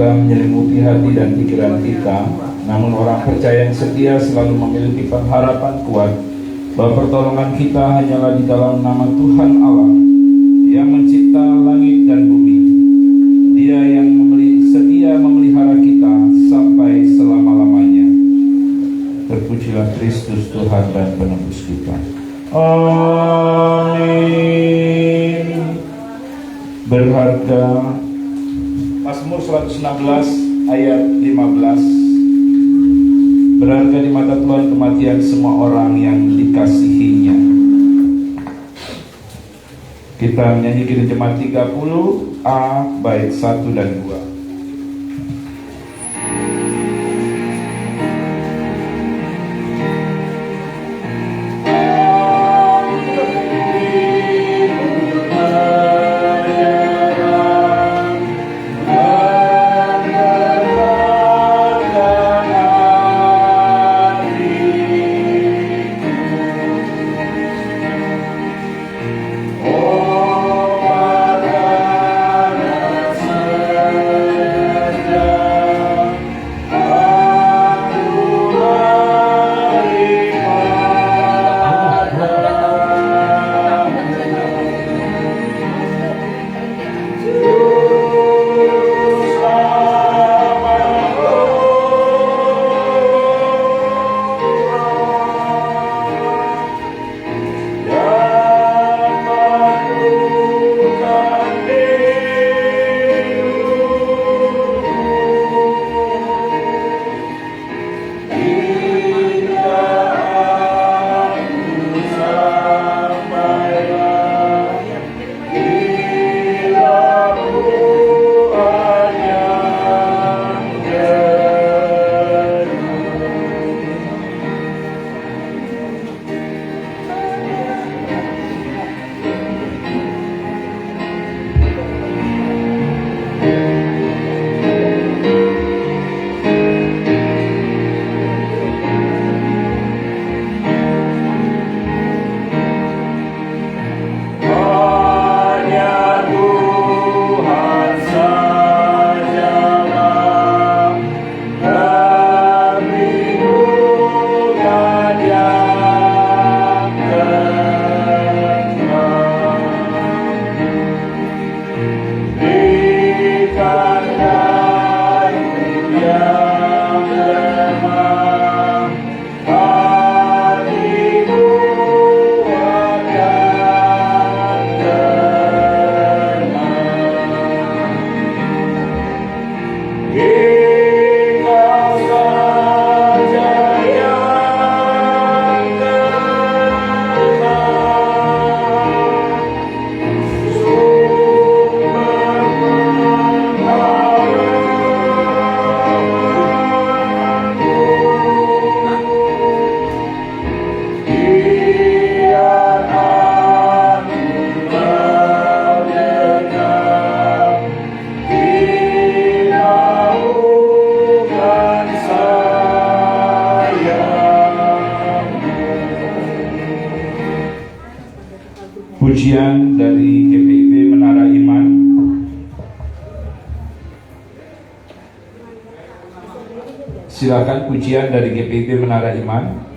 duka menyelimuti hati dan pikiran kita, namun orang percaya yang setia selalu memiliki pengharapan kuat bahwa pertolongan kita hanyalah di dalam nama Tuhan Allah yang mencipta langit dan bumi. Dia yang setia memelihara kita sampai selama-lamanya. Terpujilah Kristus Tuhan dan penebus kita. Amin. Berharga Mazmur 116 ayat 15. Berharga di mata Tuhan kematian semua orang yang dikasihinya. Kita menyanyi jemaat 30A bait 1 dan 2. Pujian dari GPIB Menara Iman. Silakan pujian dari GPIB Menara Iman.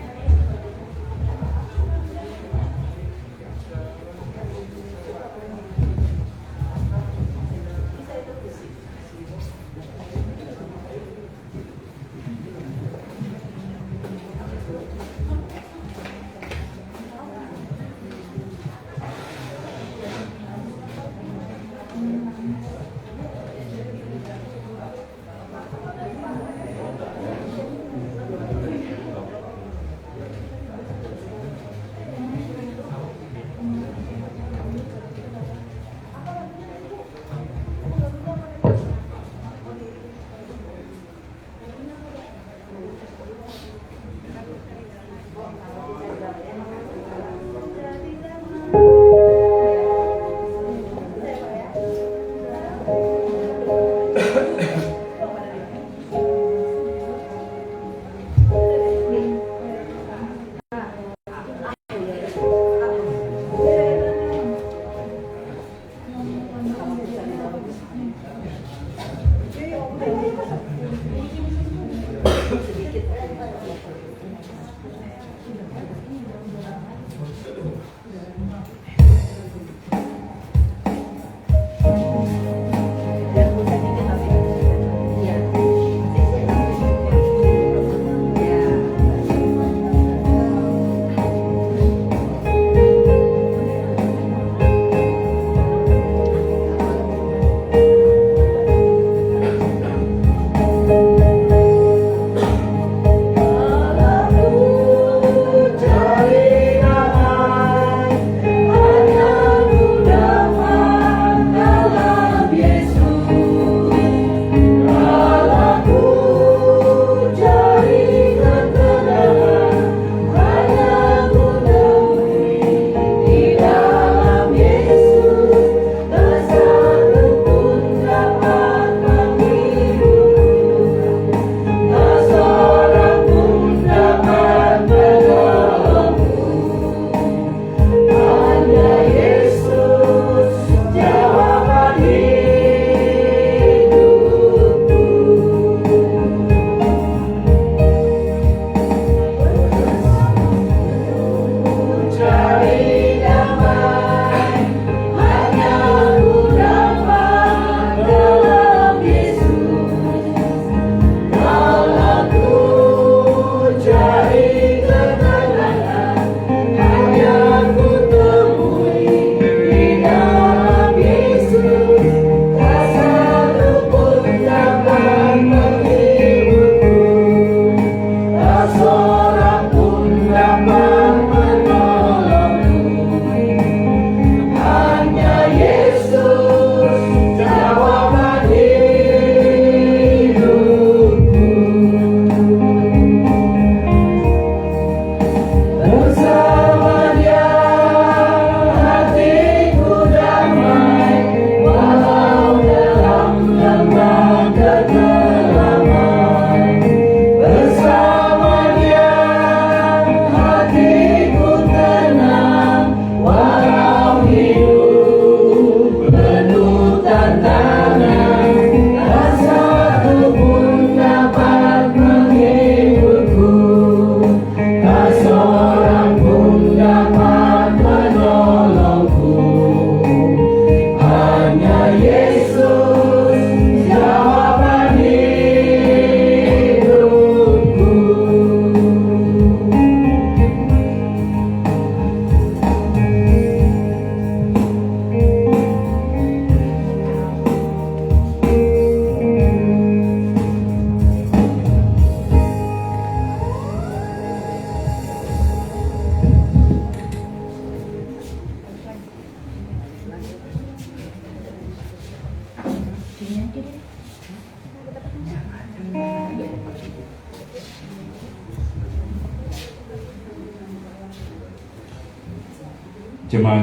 Jemaat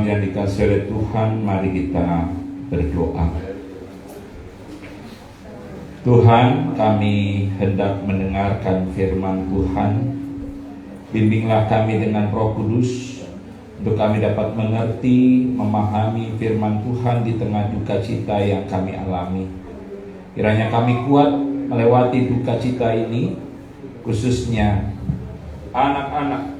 yang dikasihi oleh Tuhan, mari kita berdoa. Tuhan, kami hendak mendengarkan firman Tuhan. Bimbinglah kami dengan Roh Kudus untuk kami dapat mengerti, memahami firman Tuhan di tengah duka cita yang kami alami. Kiranya kami kuat melewati duka cita ini, khususnya anak-anak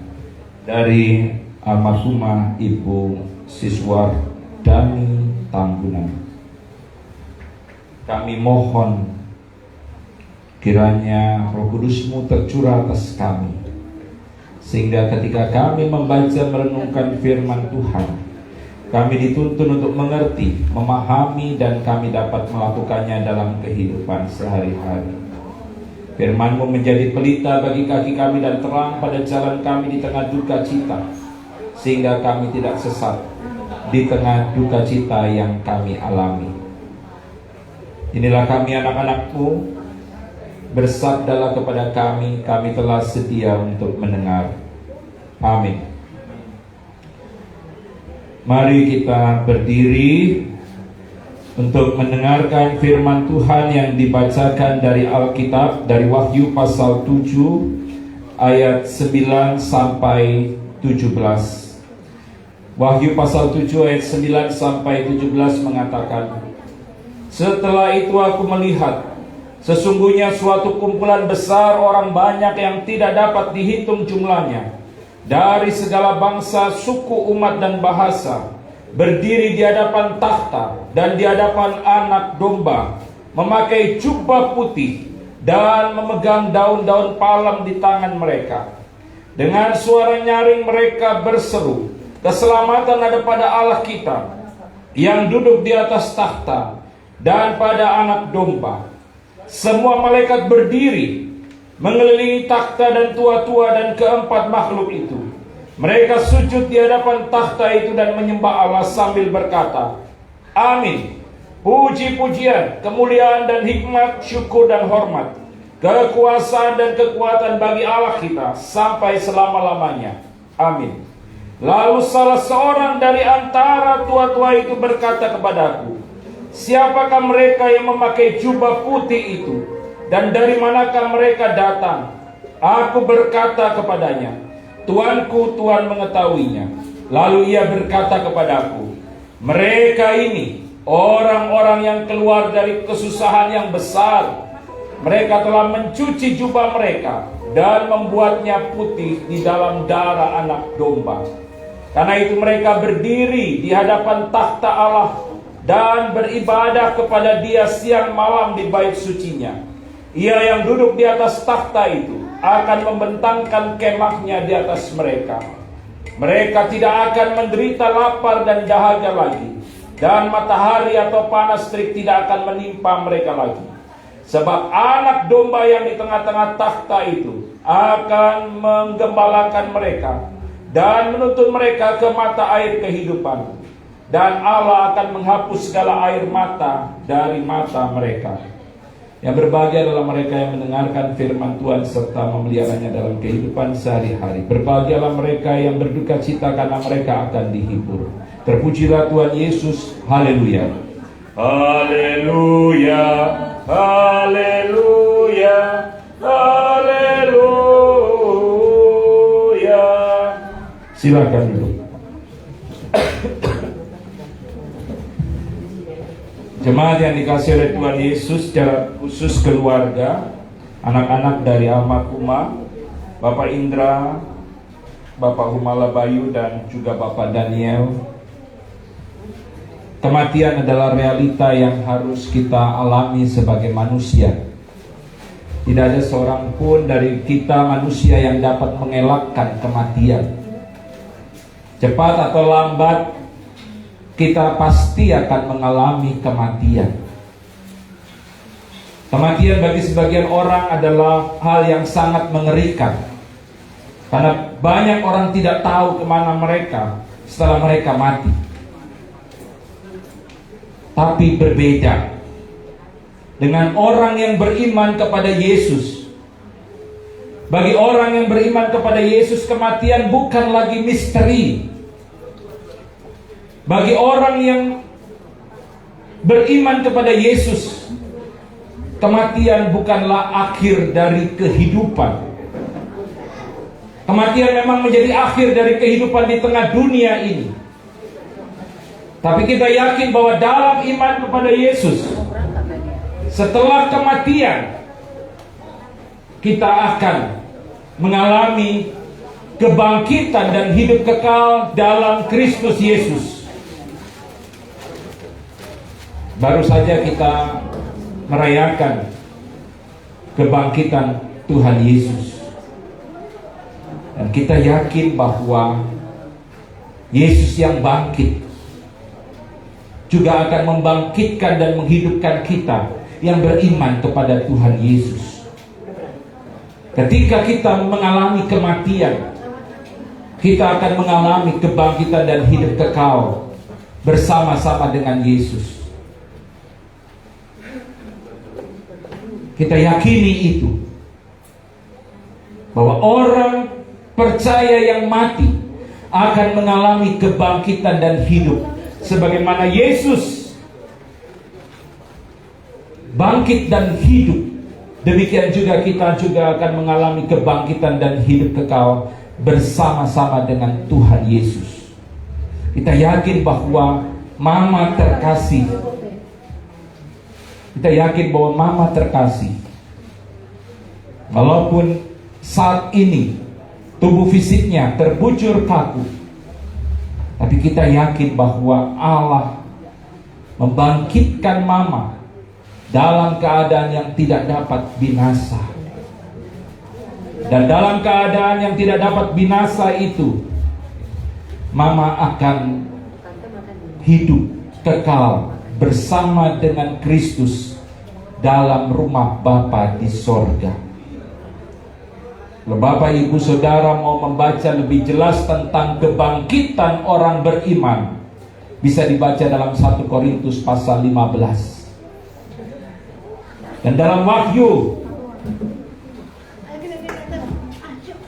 dari almarhumah Ibu Siswar Dani Tambunan. Kami mohon kiranya Roh Kudus-Mu tercurah atas kami, sehingga ketika kami membaca merenungkan firman Tuhan, kami dituntun untuk mengerti, memahami, dan kami dapat melakukannya dalam kehidupan sehari-hari. Firman-Mu menjadi pelita bagi kaki kami dan terang pada jalan kami di tengah duka cita, sehingga kami tidak sesat di tengah duka cita yang kami alami. Inilah kami anak-anak-Mu, bersabdalah kepada kami, kami telah sedia untuk mendengar. Amin. Mari kita berdiri untuk mendengarkan firman Tuhan yang dibacakan dari Alkitab, dari Wahyu pasal 7 ayat 9 sampai 17. Wahyu pasal 7 ayat 9 sampai 17 mengatakan, setelah itu aku melihat, sesungguhnya suatu kumpulan besar orang banyak yang tidak dapat dihitung jumlahnya, dari segala bangsa, suku, umat, dan bahasa, berdiri di hadapan takhta dan di hadapan Anak Domba, memakai jubah putih dan memegang daun-daun palem di tangan mereka. Dengan suara nyaring mereka berseru, keselamatan ada pada Allah kita yang duduk di atas takhta dan pada Anak Domba. Semua malaikat berdiri mengelilingi takhta dan tua-tua dan keempat makhluk itu. Mereka sujud di hadapan takhta itu dan menyembah Allah sambil berkata, Amin. Puji-pujian, kemuliaan dan hikmat, syukur dan hormat, kekuasaan dan kekuatan bagi Allah kita sampai selama-lamanya. Amin. Lalu salah seorang dari antara tua-tua itu berkata kepadaku, siapakah mereka yang memakai jubah putih itu, dan dari manakah mereka datang? Aku berkata kepadanya, Tuanku, Tuhan mengetahuinya. Lalu ia berkata kepadaku, mereka ini orang-orang yang keluar dari kesusahan yang besar. Mereka telah mencuci jubah mereka dan membuatnya putih di dalam darah Anak Domba. Karena itu mereka berdiri di hadapan takhta Allah dan beribadah kepada Dia siang malam di bait sucinya. Ia yang duduk di atas takhta itu akan membentangkan kemahnya di atas mereka. Mereka tidak akan menderita lapar dan dahaga lagi, dan matahari atau panas terik tidak akan menimpa mereka lagi. Sebab Anak Domba yang di tengah-tengah takhta itu akan menggembalakan mereka dan menuntun mereka ke mata air kehidupan. Dan Allah akan menghapus segala air mata dari mata mereka. Yang berbahagia adalah mereka yang mendengarkan firman Tuhan serta memeliharanya dalam kehidupan sehari-hari. Berbahagialah mereka yang berduka cita karena mereka akan dihibur. Terpujilah Tuhan Yesus. Haleluya. Haleluya. Haleluya. Haleluya. Silakan duduk. Jemaat yang dikasihi oleh Tuhan Yesus, secara khusus keluarga, anak-anak dari almarhumah Bapak Indra, Bapak Humala Bayu, dan juga Bapak Daniel. Kematian adalah realita yang harus kita alami sebagai manusia. Tidak ada seorang pun dari kita manusia yang dapat mengelakkan kematian. Cepat atau lambat, kita pasti akan mengalami kematian. Kematian bagi sebagian orang adalah hal yang sangat mengerikan, karena banyak orang tidak tahu kemana mereka setelah mereka mati. Tapi berbeda dengan orang yang beriman kepada Yesus. Bagi orang yang beriman kepada Yesus, kematian bukan lagi misteri. Bagi orang yang beriman kepada Yesus, kematian bukanlah akhir dari kehidupan. Kematian memang menjadi akhir dari kehidupan di tengah dunia ini. Tapi kita yakin bahwa dalam iman kepada Yesus, setelah kematian, kita akan mengalami kebangkitan dan hidup kekal dalam Kristus Yesus. Baru saja kita merayakan kebangkitan Tuhan Yesus. Dan kita yakin bahwa Yesus yang bangkit juga akan membangkitkan dan menghidupkan kita yang beriman kepada Tuhan Yesus. Ketika kita mengalami kematian, kita akan mengalami kebangkitan dan hidup kekal bersama-sama dengan Yesus. Kita yakini itu, bahwa orang percaya yang mati akan mengalami kebangkitan dan hidup sebagaimana Yesus bangkit dan hidup. Demikian juga kita juga akan mengalami kebangkitan dan hidup kekal bersama-sama dengan Tuhan Yesus. Kita yakin bahwa Mama terkasih, kita yakin bahwa Mama terkasih, walaupun saat ini tubuh fisiknya terbujur kaku, tapi kita yakin bahwa Allah membangkitkan Mama dalam keadaan yang tidak dapat binasa. Dan dalam keadaan yang tidak dapat binasa itu, Mama akan hidup kekal bersama dengan Kristus dalam rumah Bapa di sorga. Kalau Bapak Ibu Saudara mau membaca lebih jelas tentang kebangkitan orang beriman, bisa dibaca dalam 1 Korintus pasal 15. Dan dalam Wahyu,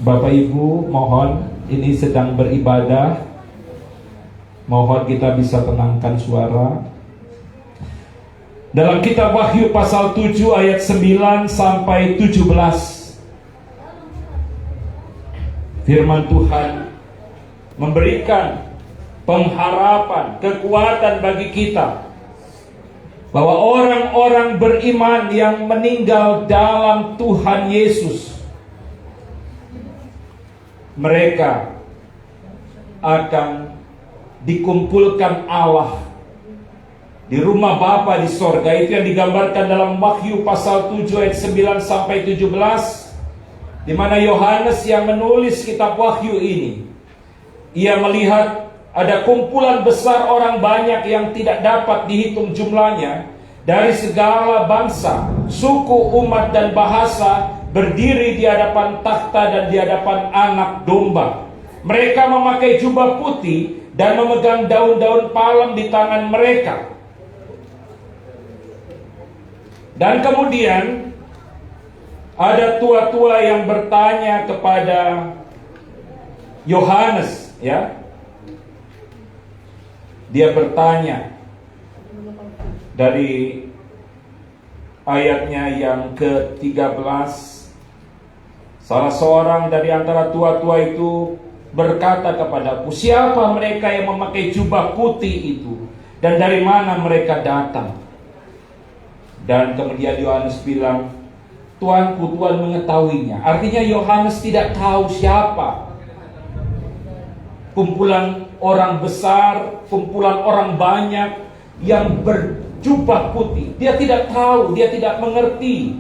Bapak Ibu mohon, ini sedang beribadah, mohon kita bisa tenangkan suara. Dalam kitab Wahyu pasal 7 ayat 9 sampai 17, firman Tuhan memberikan pengharapan, kekuatan bagi kita, bahwa orang-orang beriman yang meninggal dalam Tuhan Yesus, mereka akan dikumpulkan Allah di rumah Bapa di sorga. Itu yang digambarkan dalam Wahyu pasal 7 ayat 9 sampai 17, di mana Yohanes yang menulis kitab Wahyu ini, ia melihat ada kumpulan besar orang banyak yang tidak dapat dihitung jumlahnya, dari segala bangsa, suku, umat, dan bahasa, berdiri di hadapan takhta dan di hadapan Anak Domba. Mereka memakai jubah putih dan memegang daun-daun palem di tangan mereka. Dan kemudian ada tua-tua yang bertanya kepada Yohanes, ya. Dia bertanya dari ayatnya yang ke-13. Salah seorang dari antara tua-tua itu berkata kepadaku, siapa mereka yang memakai jubah putih itu, dan dari mana mereka datang? Dan kemudian Yohanes bilang, Tuanku, Tuhan mengetahuinya. Artinya Yohanes tidak tahu siapa kumpulan orang besar, kumpulan orang banyak yang berjubah putih. Dia tidak tahu, dia tidak mengerti.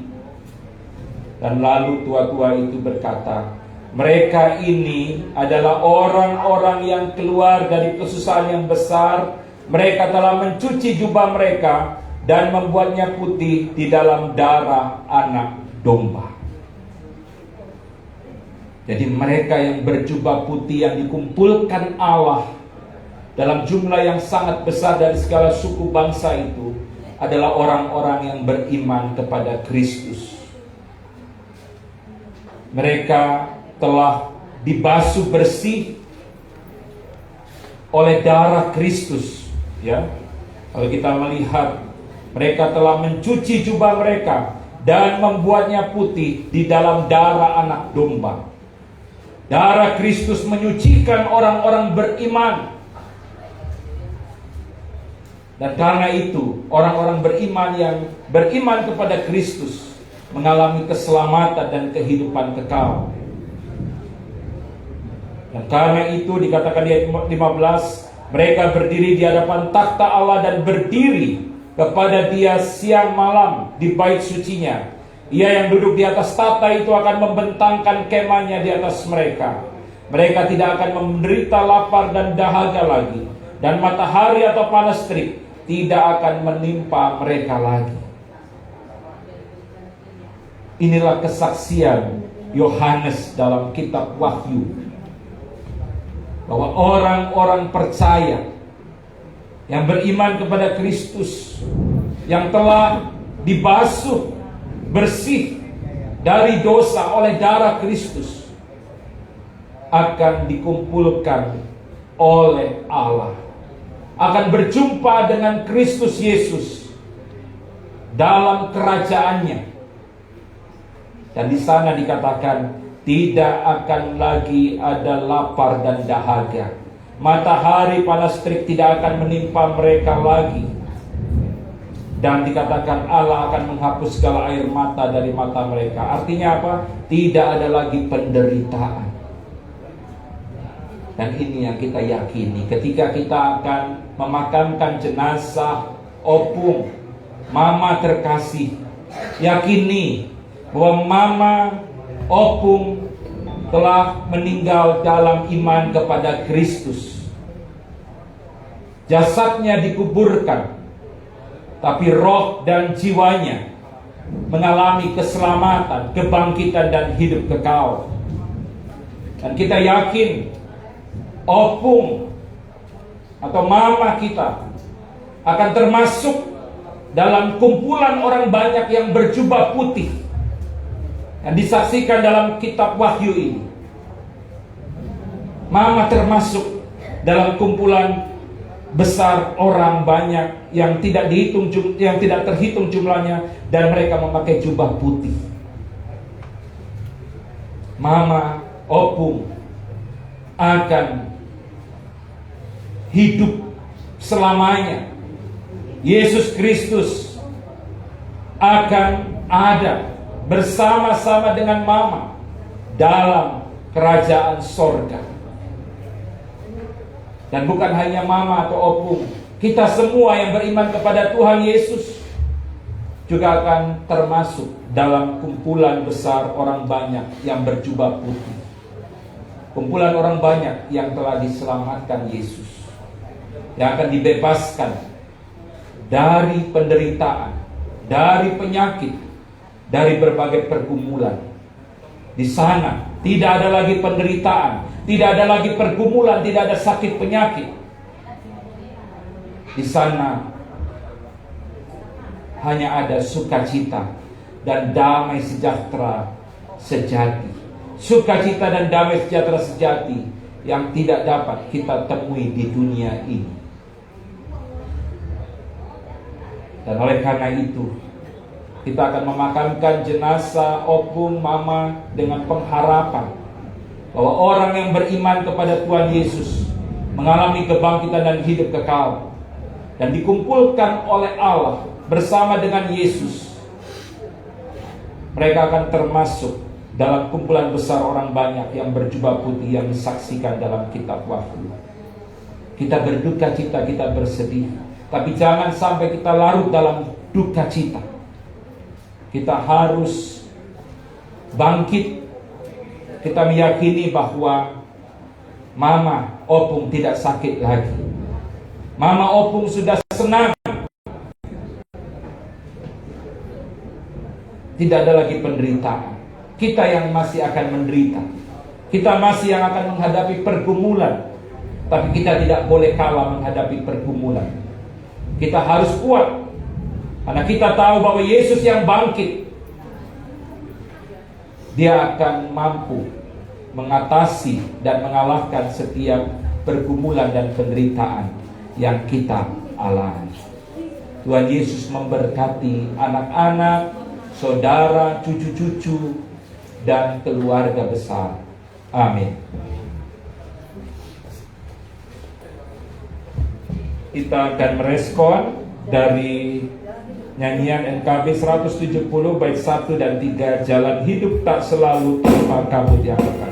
Dan lalu tua-tua itu berkata, mereka ini adalah orang-orang yang keluar dari kesusahan yang besar. Mereka telah mencuci jubah mereka dan membuatnya putih di dalam darah Anak Domba. Jadi mereka yang berjubah putih yang dikumpulkan Allah dalam jumlah yang sangat besar dari segala suku bangsa itu adalah orang-orang yang beriman kepada Kristus. Mereka telah dibasuh bersih oleh darah Kristus, ya. Kalau kita melihat, mereka telah mencuci jubah mereka dan membuatnya putih di dalam darah anak domba. Darah Kristus menyucikan orang-orang beriman. Dan karena itu, orang-orang beriman yang beriman kepada Kristus mengalami keselamatan dan kehidupan kekal. Dan karena itu dikatakan di ayat 15, mereka berdiri di hadapan takhta Allah dan berdiri kepada Dia siang malam di bait sucinya. Ia yang duduk di atas tahta itu akan membentangkan kemahnya di atas mereka. Mereka tidak akan menderita lapar dan dahaga lagi, dan matahari atau panas terik tidak akan menimpa mereka lagi. Inilah kesaksian Yohanes dalam kitab Wahyu, bahwa orang-orang percaya yang beriman kepada Kristus, yang telah dibasuh bersih dari dosa oleh darah Kristus, akan dikumpulkan oleh Allah, akan berjumpa dengan Kristus Yesus dalam kerajaannya. Dan di sana dikatakan tidak akan lagi ada lapar dan dahaga. Matahari panas terik tidak akan menimpa mereka lagi. Dan dikatakan Allah akan menghapus segala air mata dari mata mereka. Artinya apa? Tidak ada lagi penderitaan. Dan ini yang kita yakini ketika kita akan memakamkan jenazah opung mama terkasih. Yakini bahwa mama opung telah meninggal dalam iman kepada Kristus. Jasadnya dikuburkan, tapi roh dan jiwanya mengalami keselamatan, kebangkitan dan hidup kekal. Dan kita yakin opung atau mama kita akan termasuk dalam kumpulan orang banyak yang berjubah putih yang disaksikan dalam kitab Wahyu ini. Mama termasuk dalam kumpulan besar orang banyak yang tidak terhitung jumlahnya, dan mereka memakai jubah putih. Mama opung akan hidup selamanya. Yesus Kristus akan ada bersama-sama dengan mama dalam kerajaan sorga. Dan bukan hanya mama atau opung, kita semua yang beriman kepada Tuhan Yesus juga akan termasuk dalam kumpulan besar orang banyak yang berjubah putih. Kumpulan orang banyak yang telah diselamatkan Yesus, yang akan dibebaskan dari penderitaan, dari penyakit, dari berbagai pergumulan. Di sana tidak ada lagi penderitaan, tidak ada lagi pergumulan, tidak ada sakit penyakit. Di sana hanya ada sukacita dan damai sejahtera sejati. Sukacita dan damai sejahtera sejati yang tidak dapat kita temui di dunia ini. Dan oleh karena itu, kita akan memakamkan jenazah opung mama dengan pengharapan bahwa orang yang beriman kepada Tuhan Yesus mengalami kebangkitan dan hidup kekal, dan dikumpulkan oleh Allah bersama dengan Yesus. Mereka akan termasuk dalam kumpulan besar orang banyak yang berjubah putih yang disaksikan dalam kitab Wahyu. Kita berduka cita, kita bersedih, tapi jangan sampai kita larut dalam duka cita. Kita harus bangkit. Kita meyakini bahwa mama opung tidak sakit lagi. Mama opung sudah senang. Tidak ada lagi penderitaan. Kita yang masih akan menderita. Kita masih yang akan menghadapi pergumulan. Tapi kita tidak boleh kalah menghadapi pergumulan. Kita harus kuat. Karena kita tahu bahwa Yesus yang bangkit, Dia akan mampu mengatasi dan mengalahkan setiap pergumulan dan penderitaan yang kita alami. Tuhan Yesus memberkati anak-anak, saudara, cucu-cucu, dan keluarga besar. Amin. Kita akan merespon dari nyanyian NKB 170 bait 1 dan 3, jalan hidup tak selalu tanpa kamu diangkat.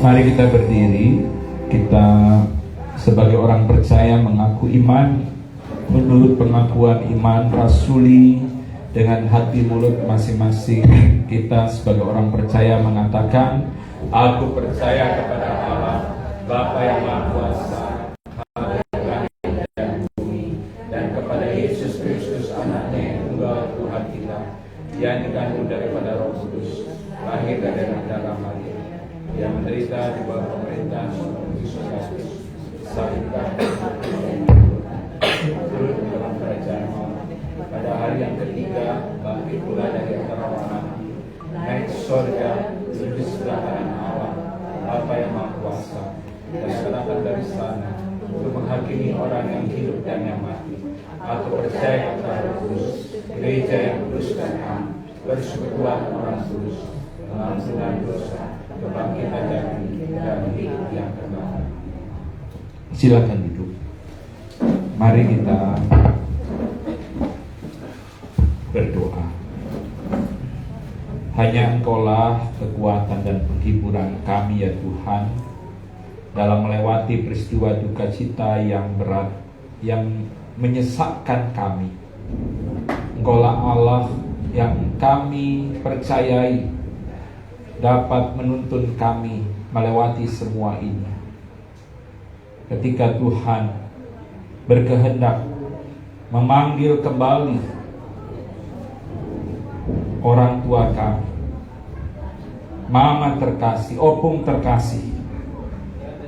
Mari kita berdiri, kita sebagai orang percaya mengaku iman menurut pengakuan iman rasuli dengan hati mulut masing-masing. Kita sebagai orang percaya mengatakan, aku percaya kepada Allah, Bapa yang Maha Kuasa, langit dan bumi, dan kepada Yesus Kristus anaknya yang tunggal Tuhan kita, yang dikandung daripada Roh Kudus, lahir dari darah Maria, yang menderita di bawah pemerintahan Pontius Pilatus, disalibkan, turun dalam kerajaan maut, pada hari yang ketiga bangkit pula dari antara orang mati, naik surga, duduk di sebelah kanan Allah, Bapa yang Maha Kuasa, dan akan dari sana untuk menghakimi orang yang hidup dan yang mati. Aku percaya kepada Roh Kudus, gereja yang kudus dan am, persekutuan orang kudus, pengampunan dosa, kebangkitan dari dan hidup yang kekal. Silakan duduk. Mari kita berdoa. Hanya Engkaulah kekuatan dan penghiburan kami ya Tuhan, dalam melewati peristiwa duka cita yang berat, yang menyesakkan kami. Engkaulah Allah yang kami percayai dapat menuntun kami melewati semua ini. Ketika Tuhan berkehendak memanggil kembali orang tua kami, mama terkasih, opung terkasih,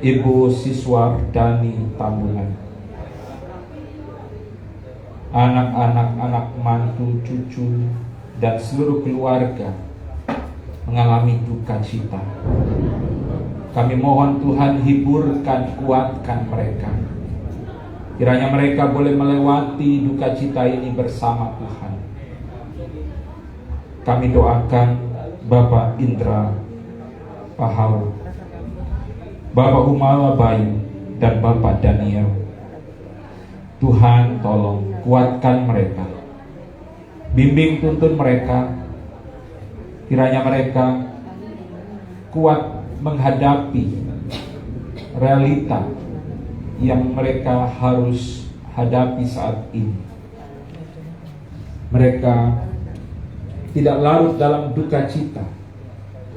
Ibu Siswar Dani Tambunan, anak-anak, anak mantu, cucu, dan seluruh keluarga mengalami duka cita. Kami mohon Tuhan hiburkan, kuatkan mereka. Kiranya mereka boleh melewati duka cita ini bersama Tuhan. Kami doakan Bapak Indra Paharu, Bapak Humala Bayu, dan Bapak Daniel. Tuhan tolong kuatkan mereka, bimbing tuntun mereka. Kiranya mereka kuat menghadapi realita yang mereka harus hadapi saat ini. Mereka tidak larut dalam duka cita,